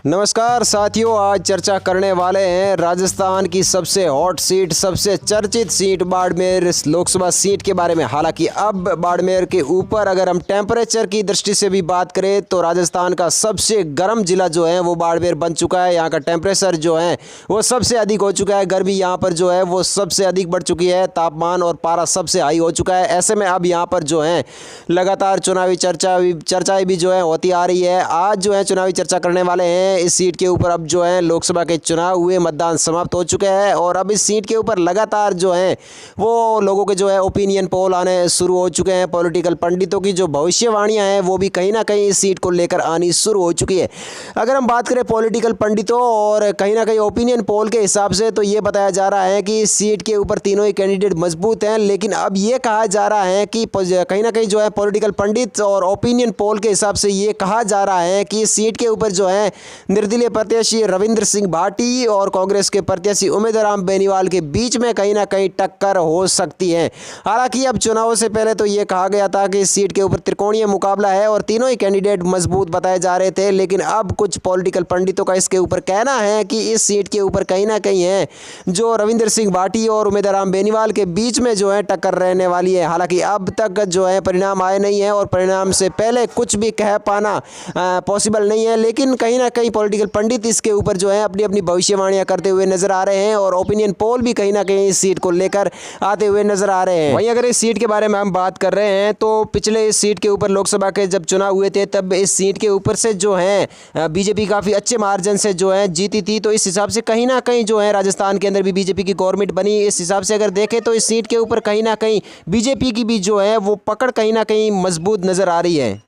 नमस्कार साथियों, आज चर्चा करने वाले हैं राजस्थान की सबसे हॉट सीट, सबसे चर्चित सीट बाड़मेर लोकसभा सीट के बारे में। हालांकि अब बाड़मेर के ऊपर अगर हम टेम्परेचर की दृष्टि से भी बात करें तो राजस्थान का सबसे गर्म जिला जो है वो बाड़मेर बन चुका है। यहाँ का टेम्परेचर जो है वो सबसे अधिक हो चुका है। गर्मी यहाँ पर जो है वो सबसे अधिक बढ़ चुकी है, तापमान और पारा सबसे हाई हो चुका है। ऐसे में अब यहाँ पर जो है लगातार चुनावी चर्चाएं भी जो है होती आ रही है। आज जो है चुनावी चर्चा करने वाले हैं इस सीट के ऊपर। अब जो है लोकसभा के चुनाव हुए, मतदान समाप्त हो चुके हैं और अब इस सीट के ऊपर लगातार जो है वो लोगों के जो है ओपिनियन पोल आने शुरू हो चुके हैं। पॉलिटिकल पंडितों की जो भविष्यवाणियां हैं वो भी कहीं ना कहीं इस सीट को लेकर आनी शुरू हो चुकी है। अगर हम बात करें पॉलिटिकल पंडितों और कहीं ना कहीं ओपिनियन पोल के हिसाब से तो ये बताया जा रहा है कि इस सीट के ऊपर तीनों ही कैंडिडेट मजबूत हैं। लेकिन अब ये कहा जा रहा है कि कहीं ना कहीं जो है पॉलिटिकल पंडित और ओपिनियन पोल के हिसाब से ये कहा जा रहा है कि इस सीट के ऊपर जो है निर्दलीय प्रत्याशी रविंद्र सिंह भाटी और कांग्रेस के प्रत्याशी उमेदराम बेनीवाल के बीच में कहीं ना कहीं टक्कर हो सकती है। हालांकि अब चुनाव से पहले तो ये कहा गया था कि इस सीट के ऊपर त्रिकोणीय मुकाबला है और तीनों ही कैंडिडेट मजबूत बताए जा रहे थे। लेकिन अब कुछ पॉलिटिकल पंडितों का इसके ऊपर कहना है कि इस सीट के ऊपर कहीं ना कहीं है जो रविंद्र सिंह भाटी और उमेदराम बेनीवाल के बीच में जो है टक्कर रहने वाली है। हालांकि अब तक जो है परिणाम आए नहीं है और परिणाम से पहले कुछ भी कह पाना पॉसिबल नहीं है। लेकिन कहीं ना कहीं पॉलिटिकल पंडित इसके ऊपर जो है अपनी अपनी भविष्यवाणियां करते हुए नजर आ रहे हैं और ओपिनियन पोल भी कहीं ना कहीं इस सीट को लेकर आते हुए नजर आ रहे हैं। वहीं अगर इस सीट के बारे में हम बात कर रहे हैं तो पिछले इस सीट के ऊपर लोकसभा के जब चुनाव हुए थे तब इस सीट के ऊपर से जो है बीजेपी काफ़ी अच्छे मार्जिन से जो है जीती थी। तो इस हिसाब से कहीं ना कहीं जो है राजस्थान के अंदर भी बीजेपी की गवर्नमेंट बनी। इस हिसाब से अगर देखें तो इस सीट के ऊपर कहीं ना कहीं बीजेपी की भी जो है वो पकड़ कहीं ना कहीं मजबूत नजर आ रही है।